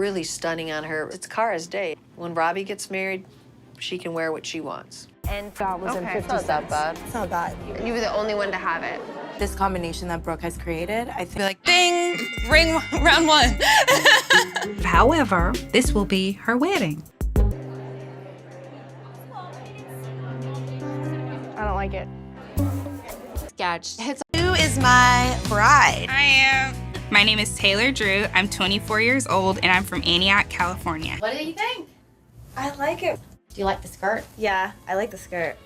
really stunning on her. It's Kara's day. When Robbie gets married, she can wear what she wants. And that was in 50 It's not that bad. It's not bad. You were the only one to have it. This combination that Brooke has created, I think. Be like, ding, ring round one. However, this will be her wedding. I don't like it. Sketch. Who is my bride? I am. My name is Taylor Drew. I'm 24 years old, and I'm from Antioch, California. What do you think? I like it. Do you like the skirt? Yeah, I like the skirt.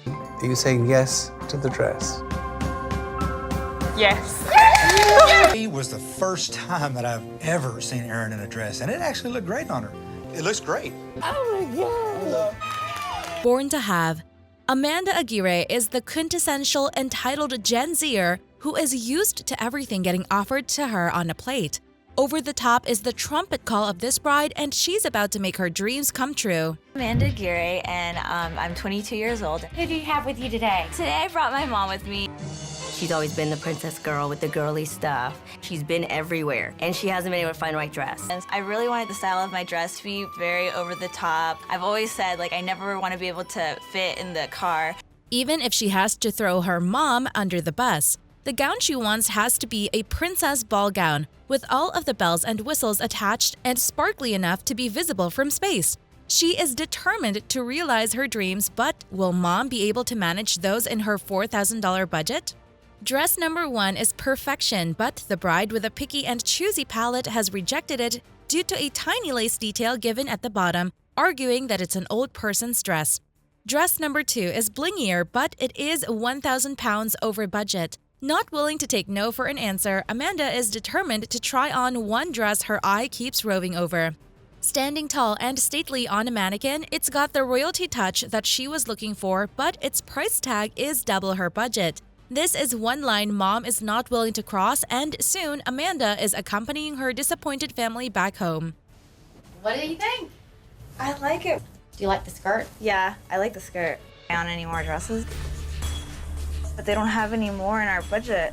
Are you saying yes to the dress? Yes. It was the first time that I've ever seen Erin in a dress, and it actually looked great on her. It looks great. Born to have, Amanda Aguirre is the quintessential entitled Gen Zer who is used to everything getting offered to her on a plate. Over the top is the trumpet call of this bride, and she's about to make her dreams come true. Amanda Aguirre, and I'm 22 years old. Who do you have with you today? Today I brought my mom with me. She's always been the princess girl with the girly stuff. She's been everywhere, and she hasn't been able to find the right dress. And I really wanted the style of my dress to be very over the top. I've always said, I never want to be able to fit in the car. Even if she has to throw her mom under the bus, the gown she wants has to be a princess ball gown, with all of the bells and whistles attached and sparkly enough to be visible from space. She is determined to realize her dreams, but will mom be able to manage those in her $4,000 budget? Dress number 1 is perfection, but the bride with a picky and choosy palette has rejected it due to a tiny lace detail given at the bottom, arguing that it's an old person's dress. Dress number 2 is blingier, but it is 1,000 pounds over budget. Not willing to take no for an answer, Amanda is determined to try on one dress her eye keeps roving over. Standing tall and stately on a mannequin, it's got the royalty touch that she was looking for, but its price tag is double her budget. This is one line mom is not willing to cross, and soon Amanda is accompanying her disappointed family back home. What do you think? I like it. Do you like the skirt? Yeah, I like the skirt. On any more dresses? But they don't have any more in our budget.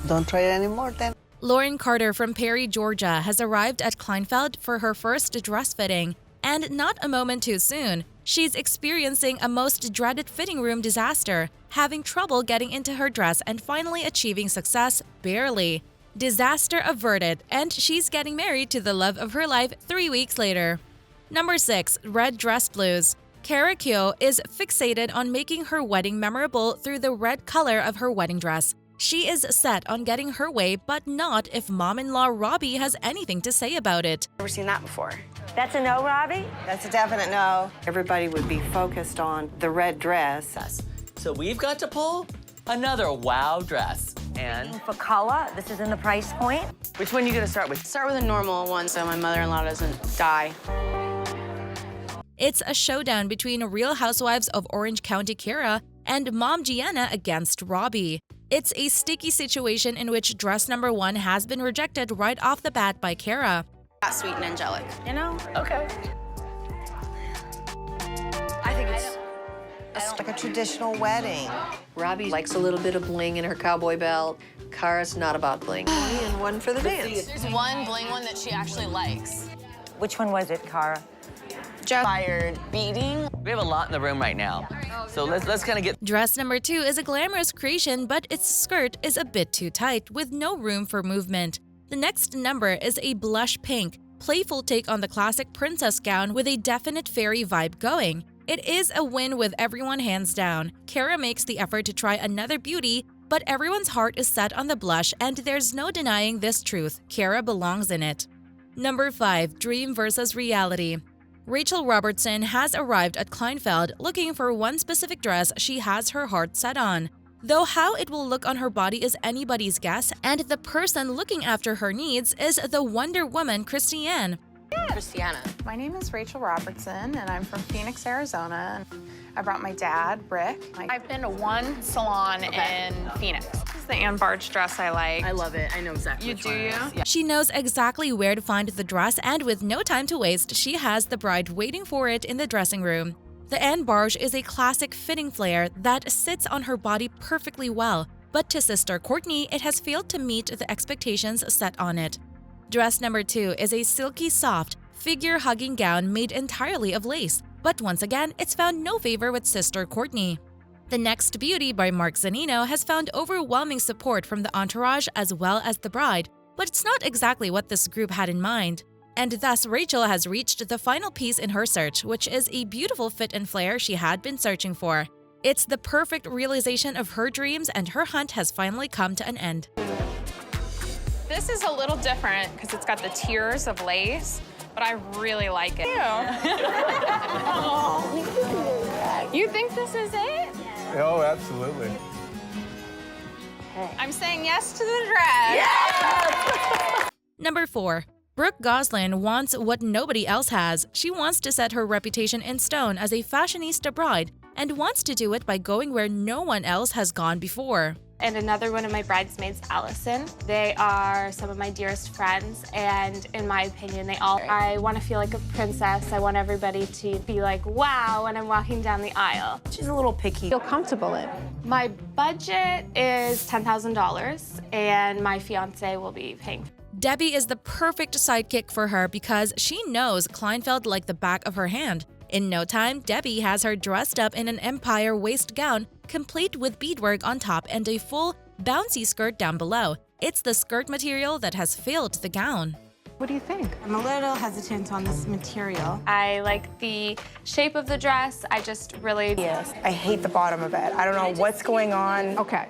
Don't try it anymore then. Lauren Carter from Perry, Georgia has arrived at Kleinfeld for her first dress fitting. And not a moment too soon, she's experiencing a most dreaded fitting room disaster, having trouble getting into her dress and finally achieving success barely. Disaster averted, and she's getting married to the love of her life 3 weeks later. Number 6. Red Dress Blues. Kara Kyo is fixated on making her wedding memorable through the red color of her wedding dress. She is set on getting her way, but not if mom-in-law Robbie has anything to say about it. Never seen that before. That's a no, Robbie? That's a definite no. Everybody would be focused on the red dress. So we've got to pull another wow dress. And For color, this is in the price point. which one are you gonna start with? Start with a normal one so my mother-in-law doesn't die. It's a showdown between Real Housewives of Orange County Kara and Mom Gianna against Robbie. It's a sticky situation in which dress number 1 has been rejected right off the bat by Kara. Sweet and angelic. You know? Okay. I think it's Like a traditional wedding. Robbie likes a little bit of bling in her cowboy belt. Kara's not about bling. And one for the dance. There's one bling one that she actually likes. Which one was it, Cara? Fired beating. We have a lot in the room right now. So let's kind of get Dress number 2 is a glamorous creation, but its skirt is a bit too tight, with no room for movement. The next number is a blush pink, playful take on the classic princess gown with a definite fairy vibe going. It is a win with everyone hands down. Kara makes the effort to try another beauty, but everyone's heart is set on the blush, and there's no denying this truth. Kara belongs in it. Number 5. Dream versus reality. Rachel Robertson has arrived at Kleinfeld looking for one specific dress she has her heart set on. Though how it will look on her body is anybody's guess, and the person looking after her needs is the Wonder Woman Christiane. Christiana. My name is Rachel Robertson, and I'm from Phoenix, Arizona. I brought my dad, Rick. I've been to one salon in Phoenix. This is the Ann Barge dress I like. I love it. I know exactly. Do you? Yeah. She knows exactly where to find the dress, and with no time to waste, she has the bride waiting for it in the dressing room. The Ann Barge is a classic fitting flare that sits on her body perfectly well, but to sister Courtney, it has failed to meet the expectations set on it. Dress number 2 is a silky soft, figure-hugging gown made entirely of lace, but once again, it's found no favor with sister Courtney. The Next Beauty by Mark Zanino has found overwhelming support from the entourage as well as the bride, but it's not exactly what this group had in mind. And thus, Rachel has reached the final piece in her search, which is a beautiful fit and flare she had been searching for. It's the perfect realization of her dreams, and her hunt has finally come to an end. This is a little different because it's got the tiers of lace, but I really like it. You think this is it? Oh, absolutely. I'm saying yes to the dress. Number 4. Brooke Goslin wants what nobody else has. She wants to set her reputation in stone as a fashionista bride and wants to do it by going where no one else has gone before. And another one of my bridesmaids, Allison. They are some of my dearest friends, and in my opinion, I want to feel like a princess. I want everybody to be like, wow, when I'm walking down the aisle. She's a little picky. Feel comfortable in. My budget is $10,000, and my fiance will be paying. Debbie is the perfect sidekick for her because she knows Kleinfeld like the back of her hand. In no time, Debbie has her dressed up in an empire waist gown, complete with beadwork on top and a full, bouncy skirt down below. It's the skirt material that has filled the gown. What do you think? I'm a little hesitant on this material. I like the shape of the dress. I just really... Yes. I hate the bottom of it. I don't know what's going on. Okay.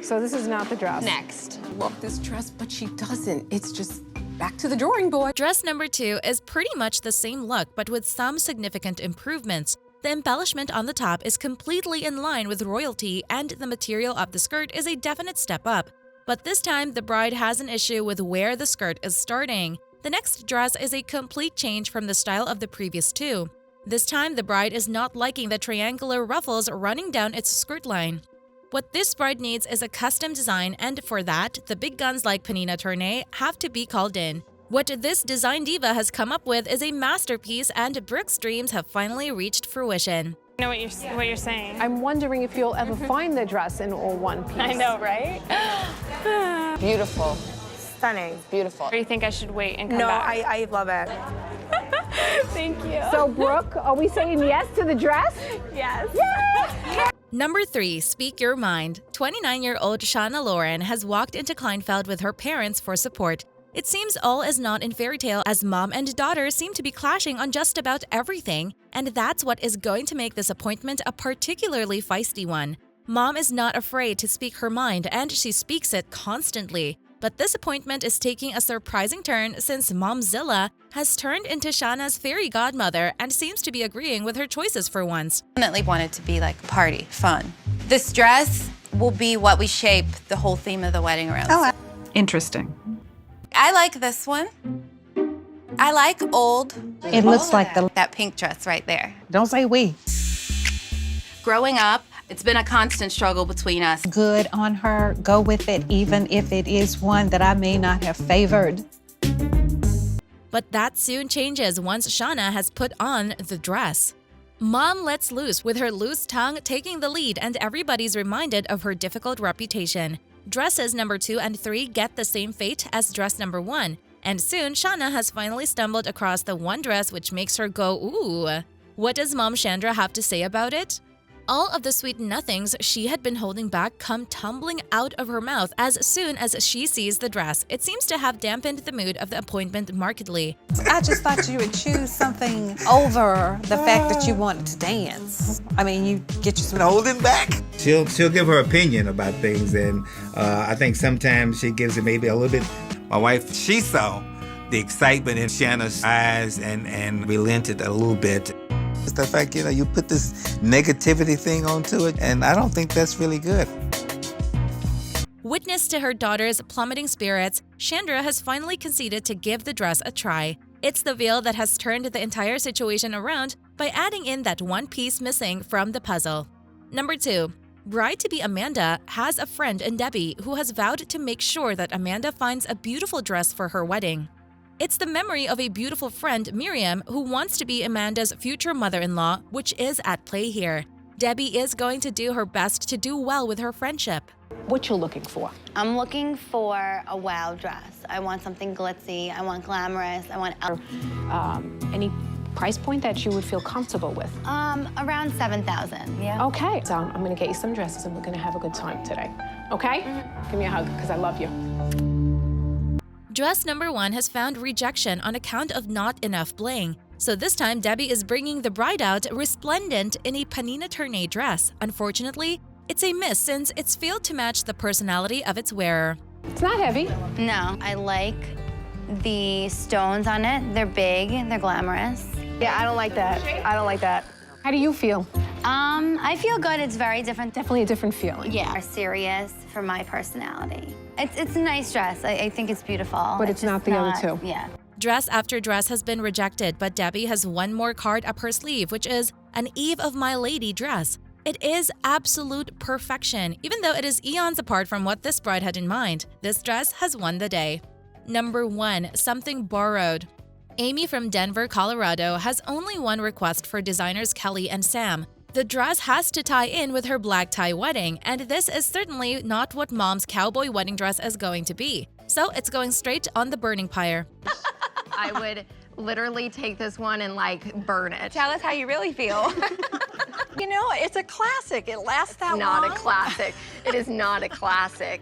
So this is not the dress. Next. Love this dress, but she doesn't. It's just back to the drawing board. Dress number 2 is pretty much the same look, but with some significant improvements. The embellishment on the top is completely in line with royalty, and the material of the skirt is a definite step up. But this time, the bride has an issue with where the skirt is starting. The next dress is a complete change from the style of the previous two. This time, the bride is not liking the triangular ruffles running down its skirt line. What this bride needs is a custom design, and for that, the big guns like Pnina Tornai have to be called in. What this design diva has come up with is a masterpiece, and Brooke's dreams have finally reached fruition. I know what you're saying. I'm wondering if you'll ever find the dress in all one piece. I know, right? Beautiful. Stunning. Beautiful. Or do you think I should wait and come No, back? I love it. Thank you. So, Brooke, are we saying yes to the dress? Yes. Number 3, Speak Your Mind. 29-year-old Shauna Loren has walked into Kleinfeld with her parents for support. It seems all is not in fairy tale as mom and daughter seem to be clashing on just about everything, and that's what is going to make this appointment a particularly feisty one. Mom is not afraid to speak her mind, and she speaks it constantly. But this appointment is taking a surprising turn since Momzilla has turned into Shauna's fairy godmother and seems to be agreeing with her choices for once. Definitely want it to be like a party, fun. This dress will be what we shape the whole theme of the wedding around. Oh, interesting. I like this one. I like old. It looks like that pink dress right there. Don't say we. Growing up, it's been a constant struggle between us. Good on her. Go with it, even if it is one that I may not have favored. But that soon changes once Shauna has put on the dress. Mom lets loose with her loose tongue taking the lead, and everybody's reminded of her difficult reputation. Dresses number 2 and 3 get the same fate as dress number 1, and soon Shauna has finally stumbled across the one dress which makes her go, ooh. What does Mom Chandra have to say about it? All of the sweet nothings she had been holding back come tumbling out of her mouth as soon as she sees the dress. It seems to have dampened the mood of the appointment markedly. I just thought you would choose something over the fact that you wanted to dance. I mean, you get your holding back. She'll give her opinion about things, and I think sometimes she gives it maybe a little bit. My wife, she saw the excitement in Shanna's eyes and relented a little bit. It's the fact, you put this negativity thing onto it, and I don't think that's really good. Witness to her daughter's plummeting spirits, Chandra has finally conceded to give the dress a try. It's the veil that has turned the entire situation around by adding in that one piece missing from the puzzle. Number 2. Bride-to-be Amanda has a friend in Debbie who has vowed to make sure that Amanda finds a beautiful dress for her wedding. It's the memory of a beautiful friend, Miriam, who wants to be Amanda's future mother-in-law, which is at play here. Debbie is going to do her best to do well with her friendship. What you're looking for? I'm looking for a wow dress. I want something glitzy. I want glamorous. I want Any price point that you would feel comfortable with? around 7,000. Yeah. Okay. So I'm gonna get you some dresses and we're gonna have a good time today. Okay? Give me a hug, because I love you. Dress number 1 has found rejection on account of not enough bling. So this time, Debbie is bringing the bride out resplendent in a Panina Tournay dress. Unfortunately, it's a miss since it's failed to match the personality of its wearer. It's not heavy. No, I like the stones on it. They're big, they're glamorous. Yeah, I don't like that. I don't like that. How do you feel? I feel good. It's very different. Definitely a different feeling. Yeah. More serious for my personality. It's a nice dress. I think it's beautiful. But it's not just the other two. Yeah. Dress after dress has been rejected, but Debbie has one more card up her sleeve, which is an Eve of My Lady dress. It is absolute perfection, even though it is eons apart from what this bride had in mind. This dress has won the day. Number 1, something borrowed. Amy from Denver, Colorado has only one request for designers Kelly and Sam. The dress has to tie in with her black tie wedding, and this is certainly not what Mom's cowboy wedding dress is going to be. So it's going straight on the burning pyre. I would literally take this one and like burn it. Tell us how you really feel. You know, it's a classic. It lasts that long. Not a classic. It is not a classic.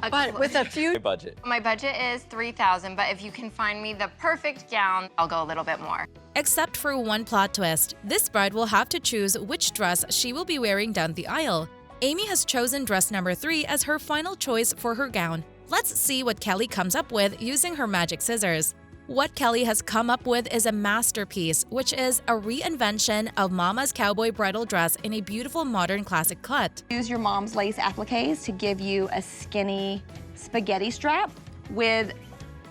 But with a few budget. My budget is $3,000, but if you can find me the perfect gown, I'll go a little bit more. Except for one plot twist. This bride will have to choose which dress she will be wearing down the aisle. Amy has chosen dress number 3 as her final choice for her gown. Let's see what Kelly comes up with using her magic scissors. What Kelly has come up with is a masterpiece, which is a reinvention of Mama's cowboy bridal dress in a beautiful modern classic cut. Use your mom's lace appliques to give you a skinny spaghetti strap with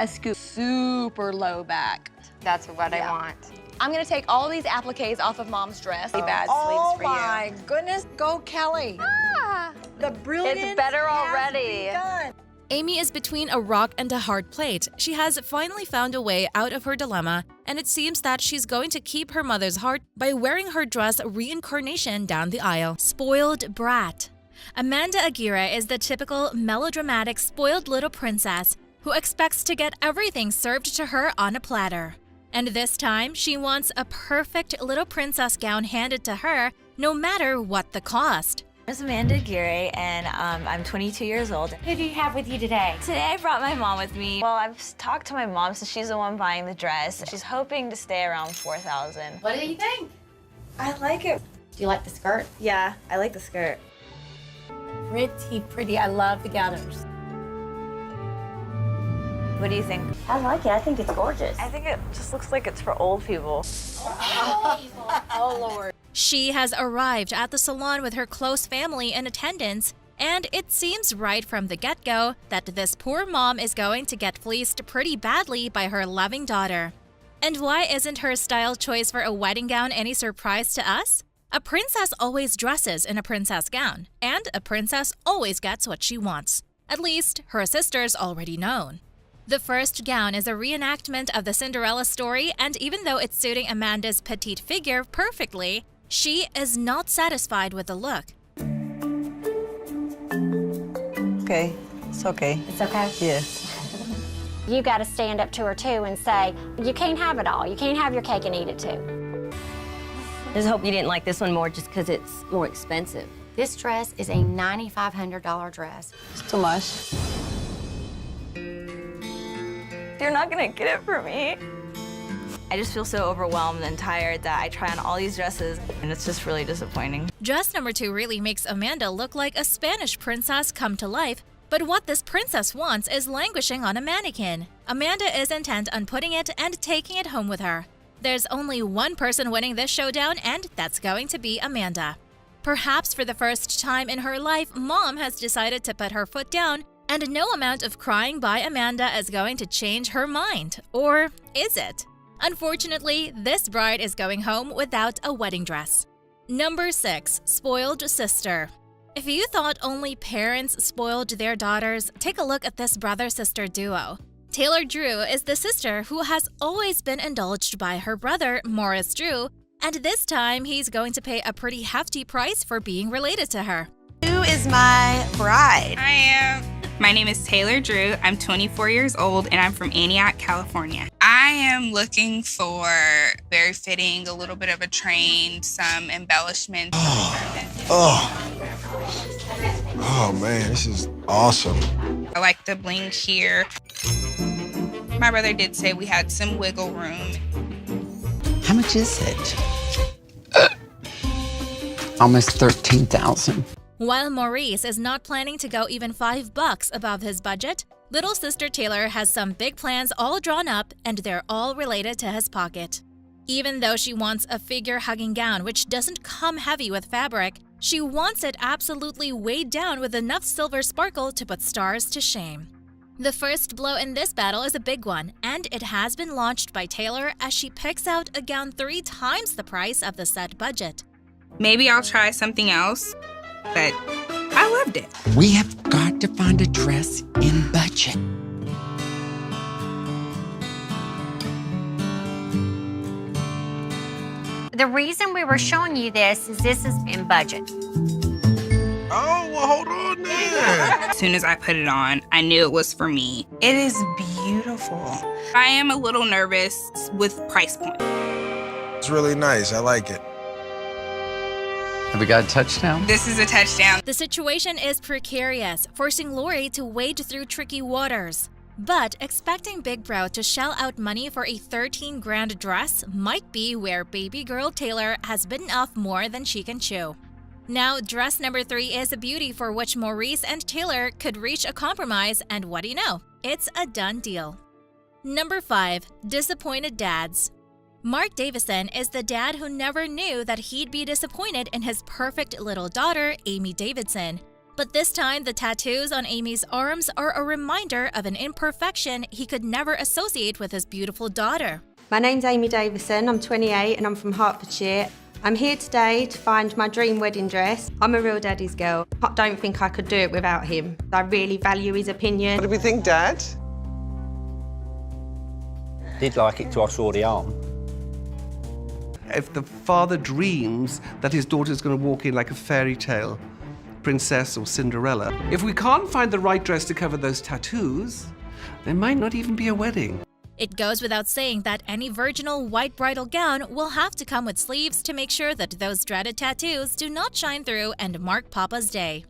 a scoop super low back. That's what I want. I'm gonna take all these appliques off of mom's dress. Bad Oh sleeves for you. my goodness, go Kelly. The brilliance It's better has already. begun. Amy is between a rock and a hard plate. She has finally found a way out of her dilemma, and it seems that she's going to keep her mother's heart by wearing her dress reincarnation down the aisle. Spoiled brat. Amanda Aguirre is the typical melodramatic spoiled little princess who expects to get everything served to her on a platter. And this time, she wants a perfect little princess gown handed to her, no matter what the cost. I'm Amanda Aguirre, and I'm 22 years old. Who do you have with you today? Today I brought my mom with me. Well, I've talked to my mom, so she's the one buying the dress. She's hoping to stay around $4,000. What do you think? I like it. Do you like the skirt? Yeah, I like the skirt. Pretty. I love the gathers. What do you think? I like it. I think it's gorgeous. I think it just looks like it's for old people. Oh, Lord. She has arrived at the salon with her close family in attendance, and it seems right from the get-go that this poor mom is going to get fleeced pretty badly by her loving daughter. And why isn't her style choice for a wedding gown any surprise to us? A princess always dresses in a princess gown, and a princess always gets what she wants. At least, her sister's already known. The first gown is a reenactment of the Cinderella story, and even though it's suiting Amanda's petite figure perfectly, she is not satisfied with the look. Okay, it's okay. It's okay? Yes. You got to stand up to her, too, and say, you can't have it all. You can't have your cake and eat it, too. I just hope you didn't like this one more just because it's more expensive. This dress is a $9,500 dress. It's too much. You're not gonna get it for me. I just feel so overwhelmed and tired that I try on all these dresses, and it's just really disappointing. Dress number 2 really makes Amanda look like a Spanish princess come to life, but what this princess wants is languishing on a mannequin. Amanda is intent on putting it and taking it home with her. There's only one person winning this showdown, and that's going to be Amanda. Perhaps for the first time in her life, Mom has decided to put her foot down, and no amount of crying by Amanda is going to change her mind. Or is it? Unfortunately, this bride is going home without a wedding dress. Number 6, spoiled sister. If you thought only parents spoiled their daughters, take a look at this brother-sister duo. Taylor Drew is the sister who has always been indulged by her brother, Morris Drew, and this time he's going to pay a pretty hefty price for being related to her. Who is my bride? I am. My name is Taylor Drew. I'm 24 years old and I'm from Antioch, California. I am looking for very fitting, a little bit of a train, some embellishments. Oh man, this is awesome. I like the bling here. My brother did say we had some wiggle room. How much is it? Almost $13,000. While Maurice is not planning to go even $5 above his budget, little sister Taylor has some big plans all drawn up, and they're all related to his pocket. Even though she wants a figure-hugging gown which doesn't come heavy with fabric, she wants it absolutely weighed down with enough silver sparkle to put stars to shame. The first blow in this battle is a big one, and it has been launched by Taylor as she picks out a gown 3 times the price of the set budget. Maybe I'll try something else, but I loved it. We have got to find a dress in budget. The reason we were showing you this is in budget. Oh, well, hold on there. As soon as I put it on, I knew it was for me. It is beautiful. I am a little nervous with price point. It's really nice. I like it. Have we got a touchdown? This is a touchdown. The situation is precarious, forcing Lori to wade through tricky waters. But expecting Big Bro to shell out money for a 13 grand dress might be where baby girl Taylor has bitten off more than she can chew. Now, dress number 3 is a beauty for which Maurice and Taylor could reach a compromise, and what do you know? It's a done deal. Number 5. Disappointed Dads. Mark Davison is the dad who never knew that he'd be disappointed in his perfect little daughter, Amy Davidson. But this time, the tattoos on Amy's arms are a reminder of an imperfection he could never associate with his beautiful daughter. My name's Amy Davison, I'm 28 and I'm from Hertfordshire. I'm here today to find my dream wedding dress. I'm a real daddy's girl. I don't think I could do it without him. I really value his opinion. What do we think, Dad? Did like it till I saw the arm. If the father dreams that his daughter's going to walk in like a fairy tale, princess or Cinderella, if we can't find the right dress to cover those tattoos, there might not even be a wedding. It goes without saying that any virginal white bridal gown will have to come with sleeves to make sure that those dreaded tattoos do not shine through and mark Papa's day.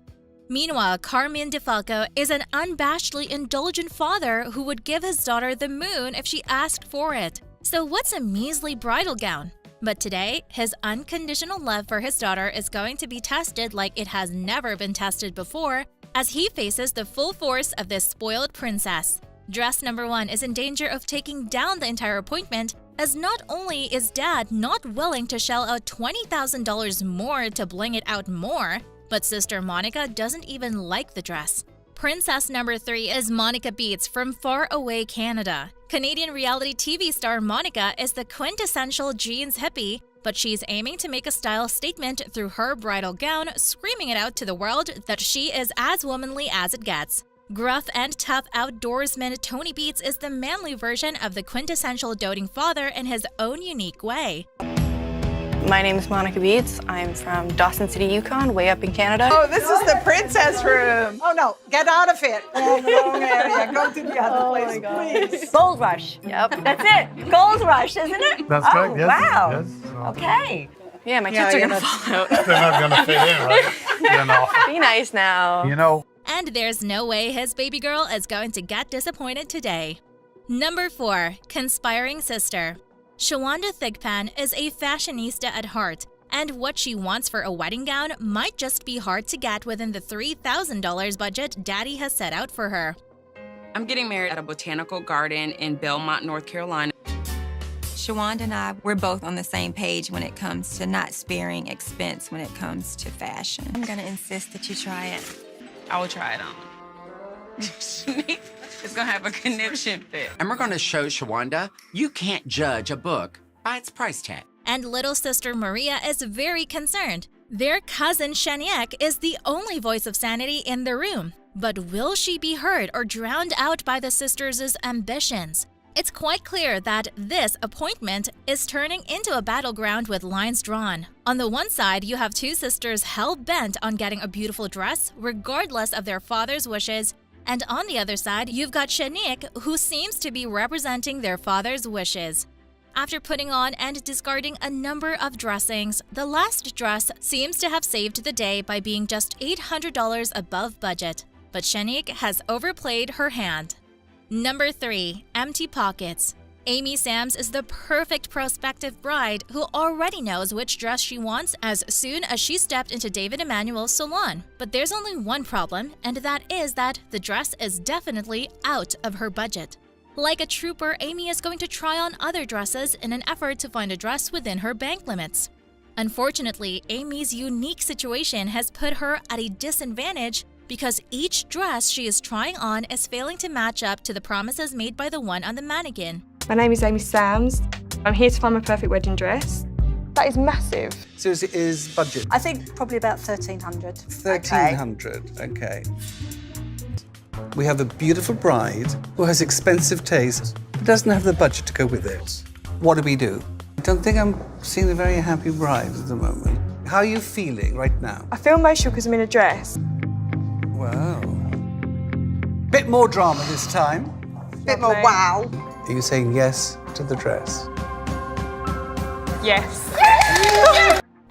Meanwhile, Carmine DeFalco is an unabashedly indulgent father who would give his daughter the moon if she asked for it. So what's a measly bridal gown? But today, his unconditional love for his daughter is going to be tested like it has never been tested before, as he faces the full force of this spoiled princess. Dress number 1 is in danger of taking down the entire appointment, as not only is Dad not willing to shell out $20,000 more to bling it out more, but Sister Monica doesn't even like the dress. Princess number 3 is Monica Beats from far away Canada. Canadian reality TV star Monica is the quintessential jeans hippie, but she's aiming to make a style statement through her bridal gown, screaming it out to the world that she is as womanly as it gets. Gruff and tough outdoorsman Tony Beats is the manly version of the quintessential doting father in his own unique way. My name is Monica Beats. I'm from Dawson City, Yukon, way up in Canada. Oh, this is the princess room. Oh, no, get out of it. Oh, the wrong area. Go to the other place, please. Gold Rush. Yep, that's it. Gold Rush, isn't it? That's correct, yes. Wow. Yes. Okay. Yeah, my tits are gonna fall out. They're not gonna fit in, right? You know. Be nice now. You know. And there's no way his baby girl is going to get disappointed today. Number 4. Conspiring Sister. Shawanda Thigpen is a fashionista at heart, and what she wants for a wedding gown might just be hard to get within the $3,000 budget Daddy has set out for her. I'm getting married at a botanical garden in Belmont, North Carolina. Shawanda and I, we're both on the same page when it comes to not sparing expense when it comes to fashion. I'm gonna insist that you try it. I will try it on. It's gonna have a connection fit. And we're going to show Shawanda you can't judge a book by its price tag. And little sister Maria is very concerned. Their cousin Shaniek is the only voice of sanity in the room. But will she be heard or drowned out by the sisters' ambitions? It's quite clear that this appointment is turning into a battleground with lines drawn. On the one side, you have two sisters hell-bent on getting a beautiful dress, regardless of their father's wishes. And on the other side, you've got Shanique, who seems to be representing their father's wishes. After putting on and discarding a number of dressings, the last dress seems to have saved the day by being just $800 above budget. But Shanique has overplayed her hand. Number 3. Empty pockets. Amy Sams is the perfect prospective bride who already knows which dress she wants as soon as she stepped into David Emmanuel's salon. But there's only one problem, and that is that the dress is definitely out of her budget. Like a trooper, Amy is going to try on other dresses in an effort to find a dress within her bank limits. Unfortunately, Amy's unique situation has put her at a disadvantage because each dress she is trying on is failing to match up to the promises made by the one on the mannequin. My name is Amy Sams. I'm here to find my perfect wedding dress. That is massive. So is budget? I think probably about 1,300. 1,300, okay. We have a beautiful bride who has expensive taste, but doesn't have the budget to go with it. What do? I don't think I'm seeing a very happy bride at the moment. How are you feeling right now? I feel emotional because I'm in a dress. Wow. Bit more drama this time. Bit more wow. Are you saying yes to the dress? Yes.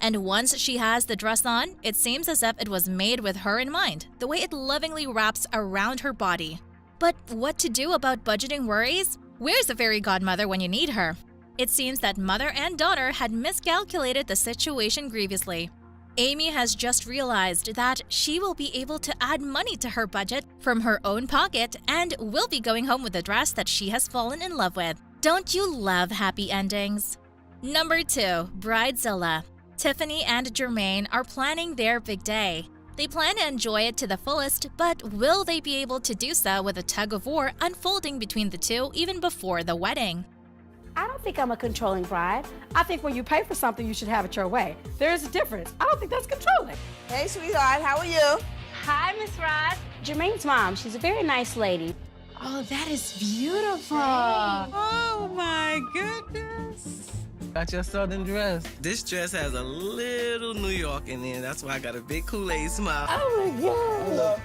And once she has the dress on, it seems as if it was made with her in mind, the way it lovingly wraps around her body. But what to do about budgeting worries? Where's the fairy godmother when you need her? It seems that mother and daughter had miscalculated the situation grievously. Amy has just realized that she will be able to add money to her budget from her own pocket and will be going home with a dress that she has fallen in love with. Don't you love happy endings? Number 2, Bridezilla. Tiffany and Jermaine are planning their big day. They plan to enjoy it to the fullest, but will they be able to do so with a tug-of-war unfolding between the two even before the wedding? I don't think I'm a controlling bride. I think when you pay for something, you should have it your way. There's a difference. I don't think that's controlling. Hey, sweetheart, how are you? Hi, Miss Rod. Jermaine's mom, she's a very nice lady. Oh, that is beautiful. Oh my goodness. Got your southern dress. This dress has a little New York in it. That's why I got a big Kool-Aid smile. Oh my God.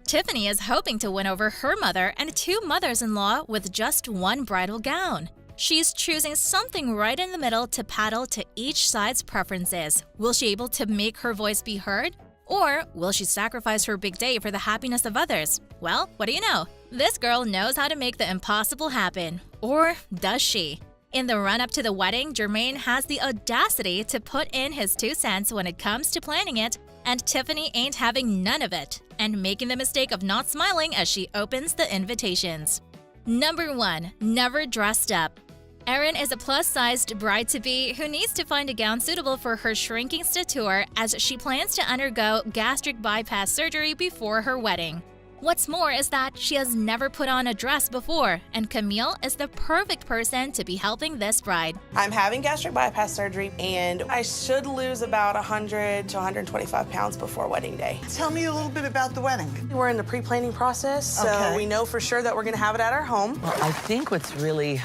Tiffany is hoping to win over her mother and 2 mothers-in-law with just one bridal gown. She's choosing something right in the middle to paddle to each side's preferences. Will she be able to make her voice be heard? Or will she sacrifice her big day for the happiness of others? Well, what do you know? This girl knows how to make the impossible happen. Or does she? In the run-up to the wedding, Jermaine has the audacity to put in his 2 cents when it comes to planning it, and Tiffany ain't having none of it, and making the mistake of not smiling as she opens the invitations. Number 1, never dressed up. Erin is a plus-sized bride-to-be who needs to find a gown suitable for her shrinking stature as she plans to undergo gastric bypass surgery before her wedding. What's more is that she has never put on a dress before, and Camille is the perfect person to be helping this bride. I'm having gastric bypass surgery, and I should lose about 100 to 125 pounds before wedding day. Tell me a little bit about the wedding. We're in the pre-planning process, so we know for sure that we're gonna have it at our home. Well, I think what's really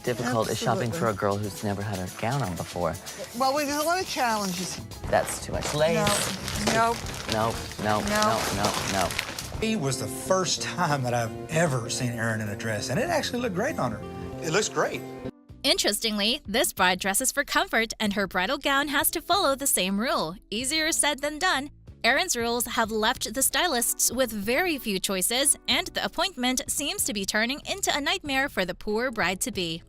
difficult is shopping for a girl who's never had a gown on before. Well, we got a lot of challenges. That's too much lace. No. No. It was the first time that I've ever seen Erin in a dress, and it actually looked great on her. It looks great. Interestingly, this bride dresses for comfort, and her bridal gown has to follow the same rule. Easier said than done. Erin's rules have left the stylists with very few choices, and the appointment seems to be turning into a nightmare for the poor bride-to-be.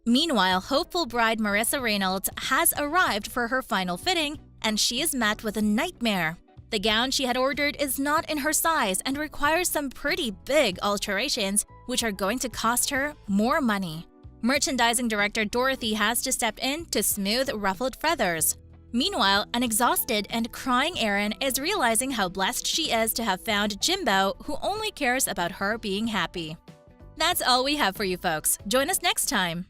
Meanwhile, hopeful bride Marissa Reynolds has arrived for her final fitting, and she is met with a nightmare. The gown she had ordered is not in her size and requires some pretty big alterations, which are going to cost her more money. Merchandising director Dorothy has to step in to smooth ruffled feathers. Meanwhile, an exhausted and crying Erin is realizing how blessed she is to have found Jimbo, who only cares about her being happy. That's all we have for you folks. Join us next time.